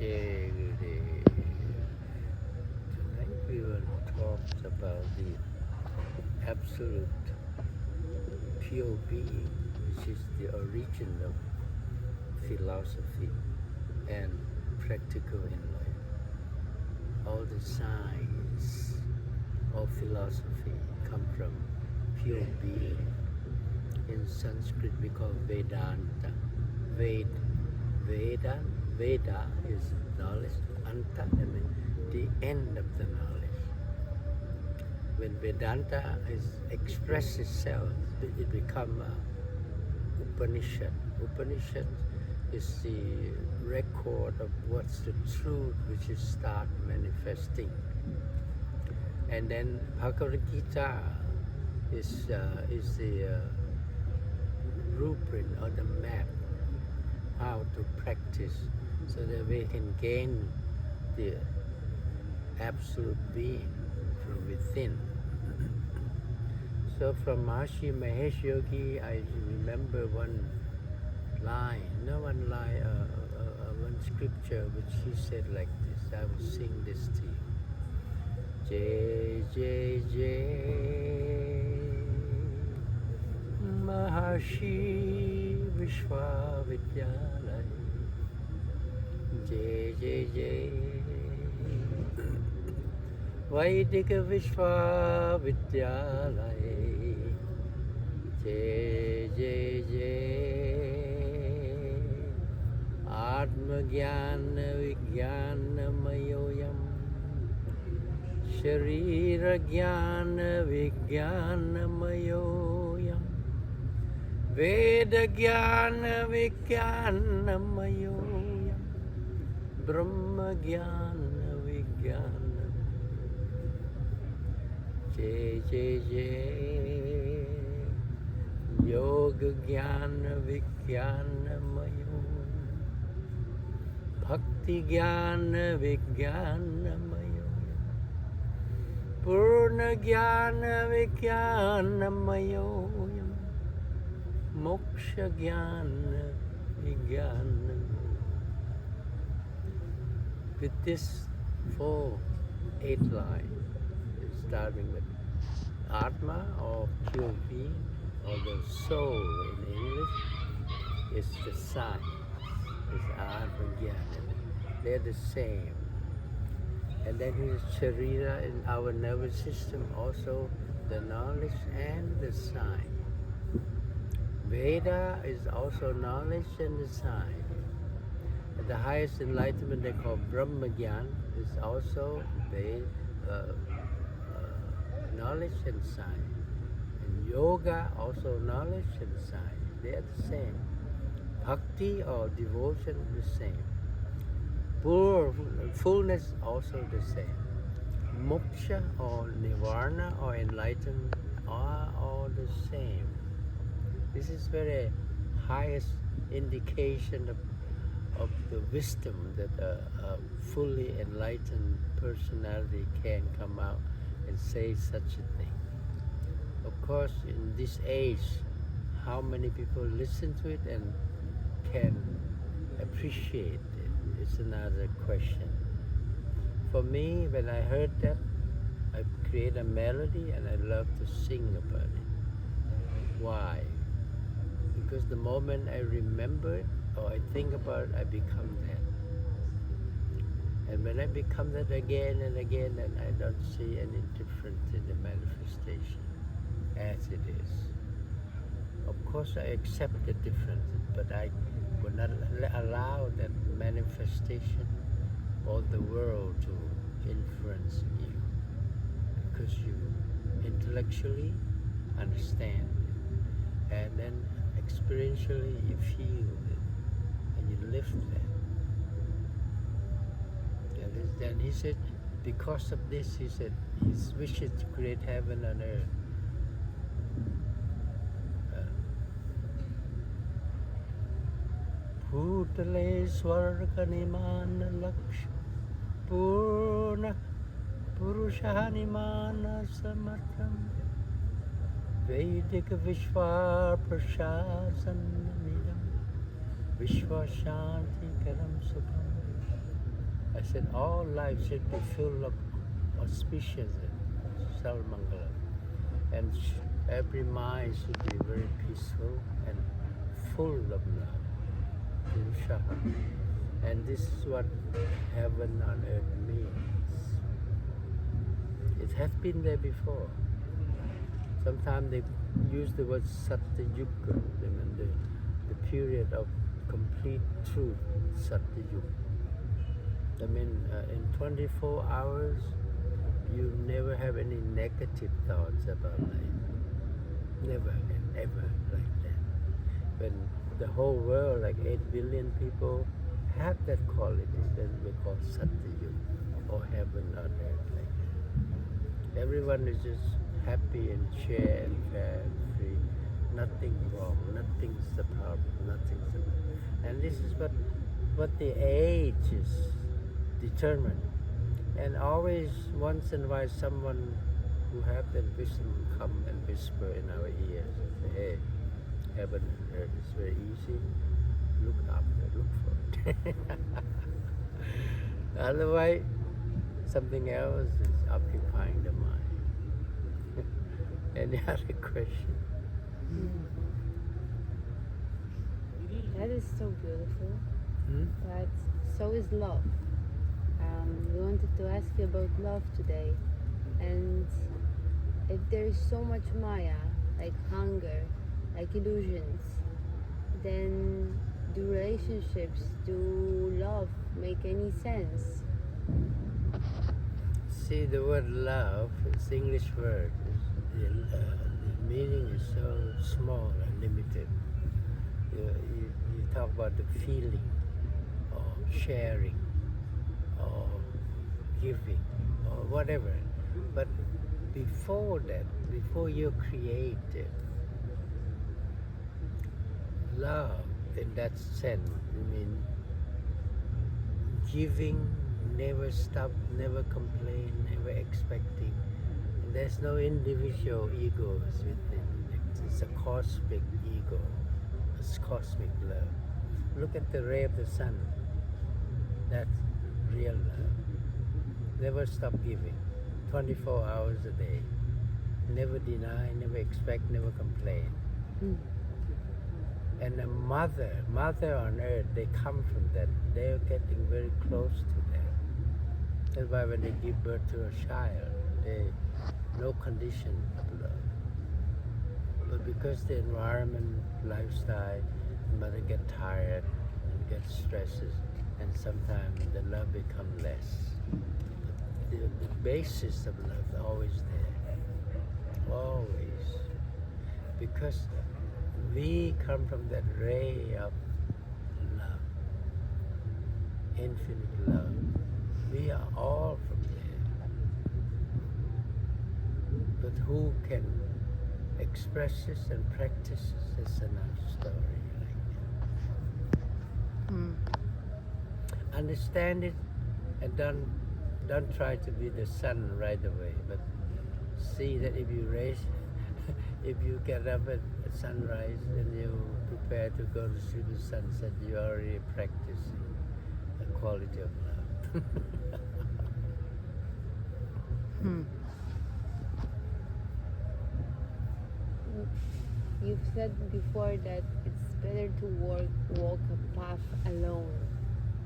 Jay. Tonight we will talk about the absolute pure being, which is the origin of philosophy and practical in life. All the science of philosophy come from pure being. In Sanskrit we call Vedanta. Veda is knowledge. Anta means the end of the knowledge. When Vedanta expresses itself, it becomes Upanishad. Upanishad is the record of what's the truth which is start manifesting. And then Bhagavad Gita is the blueprint or the map how to practice so that we can gain the absolute being from within. So from Maharishi Mahesh Yogi, I remember one scripture which he said like this. I will sing this to you. Jai Jai Jai Maharishi Vishwavidyalaya. Jai Jai Jai Vaidika Vishwavidyalaya. Jai Jai Jai Atma Jnana Vijnana Mayoyam Sharira Jnana Vijnana Mayoyam Veda Jnana Vijnana Mayoyam Brahma Jnana Vijnana Jai Jai Jai Yoga Jnana Vijnana Mayoyam Bhakti Jnana Vijnana Mayoyam Purna Jnana Vijnana Mayoyam Moksha Jnana Vijnana. With this 8 lines, starting with Atma or pure being or the soul in English, is the science, is Atma Jnana. They're the same. And then his Sharira in our nervous system, also the knowledge and the sign. Veda is also knowledge and the sign. And the highest enlightenment they call Brahma Gyan is also knowledge and sign. And yoga also knowledge and sign. They are the same. Bhakti or devotion the same. Fullness also the same. Moksha or nirvana or enlightenment are all the same. This is very highest indication of the wisdom that a fully enlightened personality can come out and say such a thing. Of course, in this age, how many people listen to it and can appreciate it? It's another question. For me, when I heard that, I create a melody and I love to sing about it. Why? Because the moment I remember it or I think about it, I become that. And when I become that again and again, then I don't see any difference in the manifestation as it is. Of course, I accept the difference, but I would not allow that manifestation of the world to influence you, because you intellectually understand it, and then experientially you feel it, and you live that. And then he said, because of this, he said, his wish is to create heaven and earth. Bhutale Swarga Nimana Laksh Purna Purusha Nimana Samatram Vedika Vishwa Prashasanamidam Vishwa Shanti Karam Sukham I said all life should be full of auspicious Salmangala, and every mind should be very peaceful and full of love. Purusha. And this is what heaven on earth means. It has been there before. Sometimes they use the word Satyuga, I mean the period of complete truth, Satyuga. I mean, in 24 hours, you never have any negative thoughts about life. Never and ever like that. When the whole world, like 8 billion people, have that quality, then we call Satyuga, or heaven on earth like that. Everyone is just happy and share and fair and free. Nothing wrong, nothing's the problem, nothing's the problem. And this is what the age is determined. And always, once in a while, someone who have that wisdom come and whisper in our ears and say, hey, heaven and earth is very easy. Look after, look for it. Otherwise, something else is occupying the mind. Any other question? That is so beautiful. Hmm? But so is love. We wanted to ask you about love today. And if there is so much Maya, like hunger, like illusions, then do relationships, do love make any sense? See, the word love, it's English word. The meaning is so small and limited. You talk about the feeling, or sharing, or giving, or whatever. But before that, before you created love in that sense, I mean, giving, never stop, never complain, never expecting. And there's no individual egos within. It's a cosmic ego. It's cosmic love. Look at the ray of the sun. That's real love. Never stop giving. 24 hours a day. Never deny, never expect, never complain. And a mother on earth, they come from that. They're getting very close to that. That's why when they give birth to a child, they no condition of love. But because the environment, lifestyle, the mother get tired and get stresses, and sometimes the love becomes less. The basis of love is always there. Always. Because we come from that ray of love, infinite love. We are all from there. But who can express this and practice this is another story. Understand it and don't try to be the sun right away, but see that if you raise if you get up at sunrise and you prepare to go to see the sunset, you're already practicing the quality of love. You've said before that it's better to walk a path alone.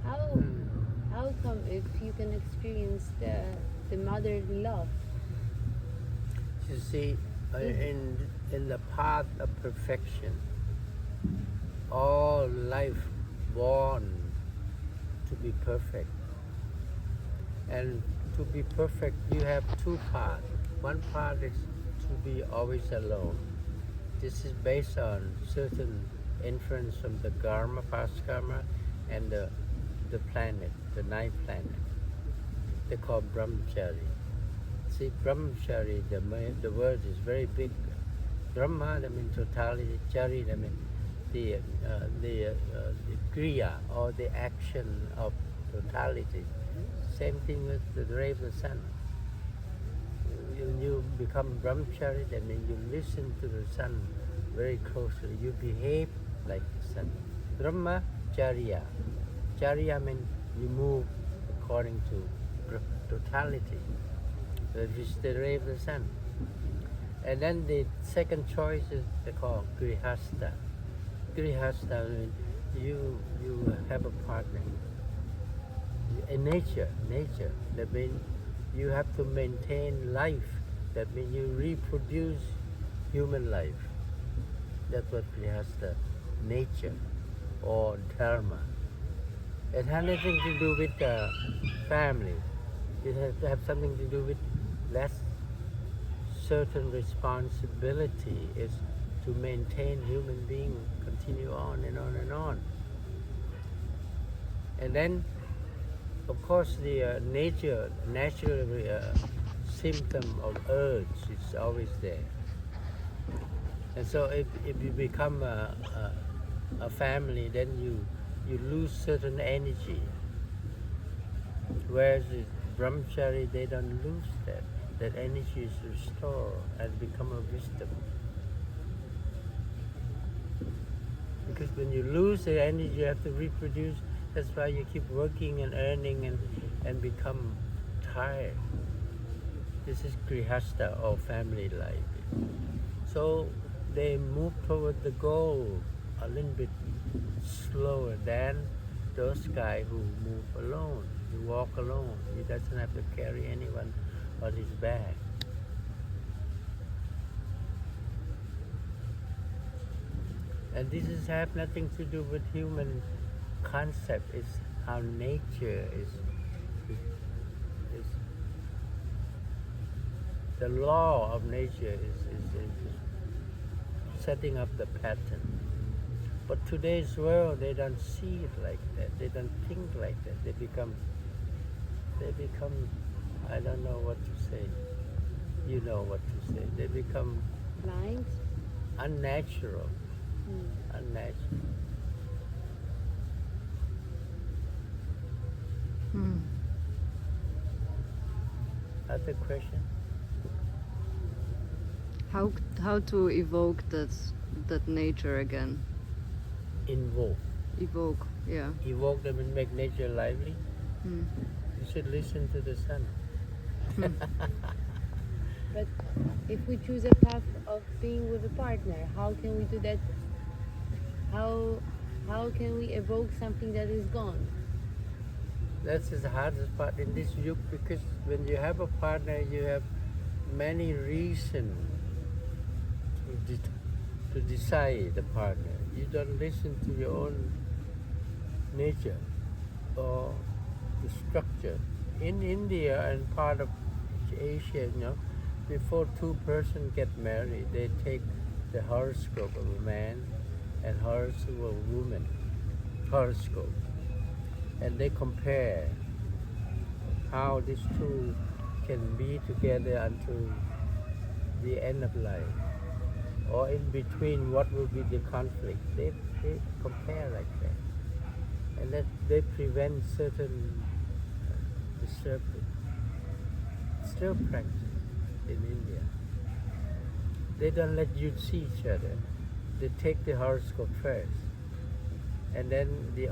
How come if you can experience the motherly love? You see, in the path of perfection, all life born to be perfect. And to be perfect, you have two paths. One path is to be always alone. This is based on certain inference from the karma, past karma, and the planet, the ninth planet. They call brahmachari. See, brahmachari, the word is very big. Brahma, that means totality. Chari, that means the kriya, or the action of totality. Same thing with the ray of the sun. When you become brahmachari, that means you listen to the sun very closely. You behave like the sun. Brahmacharya. Charya means you move according to totality, which is the ray of the sun. And then the second choice is they call grihasta. Grihasta means you have a partner. In nature. That means you have to maintain life. That means you reproduce human life. That's what grihasta, nature or dharma. It has nothing to do with family. It has to have something to do with less certain responsibility is to maintain human being, continue on and on and on. And then, of course, the natural symptom of urge is always there. And so if you become a family, then you lose certain energy. Whereas the brahmachari, they don't lose that. That energy is restored and become a wisdom. Because when you lose the energy, you have to reproduce. That's why you keep working and earning and become tired. This is grihasta or family life. So they move toward the goal a little bit slower than those guys who move alone, who walk alone. He doesn't have to carry anyone on his back. And this have nothing to do with human concept. It's how nature is the law of nature is setting up the pattern. But today's world, they don't see it like that. They don't think like that. They become, I don't know what to say. You know what to say. They become Blind? unnatural. Unnatural. Other question? How to evoke that nature again? Evoke, yeah. Evoke them and make nature lively. You should listen to the sun. But if we choose a path of being with a partner, how can we do that? How can we evoke something that is gone? That's the hardest part in this youth, because when you have a partner, you have many reasons to decide the partner. You don't listen to your own nature or the structure. In India and part of Asia, before two persons get married, they take the horoscope of a man and horoscope of a woman. Horoscope. And they compare how these two can be together until the end of life, or in between what will be the conflict. They compare like that, and that they prevent certain disturbance. Still practice in India. They don't let you see each other. They take the horoscope first, and then the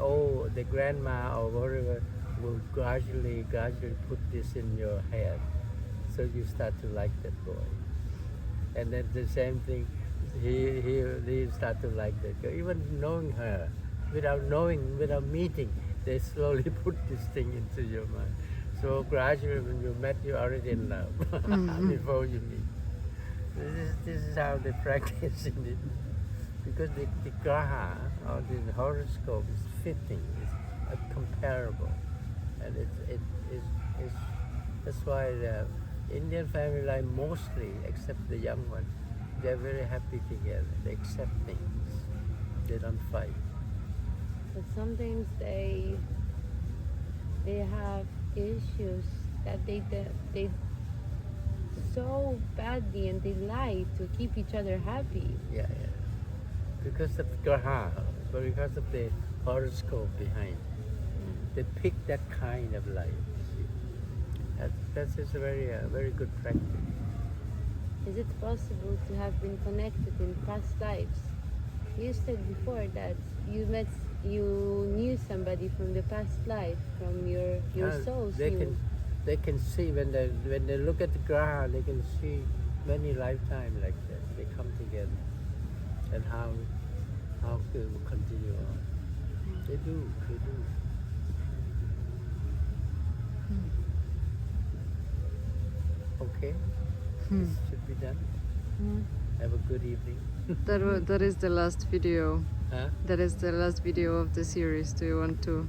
grandma or whatever will gradually put this in your head, so you start to like that boy. And then the same thing, he start to like that girl. Even knowing her, without meeting, they slowly put this thing into your mind. So gradually, when you met, you're already in love before you meet. This is how they practice in it. Because the graha or the horoscope is fitting, it's comparable, and that's why the Indian family life mostly, except the young one, they're very happy together. They accept things. They don't fight. But sometimes they have issues that they so badly, and they lie to keep each other happy. Yeah. Because of graha, because of the horoscope behind, they pick that kind of life. That is a very good practice. Is it possible to have been connected in past lives? You said before that you met you knew somebody from the past life, from your souls. They knew. can see when they look at the ground, they can see many lifetimes like that. They come together, and how it will continue on. They do. Okay, this should be done. Have a good evening. That is the last video. Huh? That is the last video of the series. Do you want to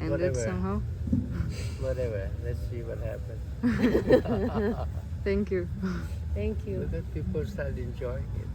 end it Whatever. somehow? Whatever. Let's see what happens. Thank you. Thank you. Because people start enjoying it.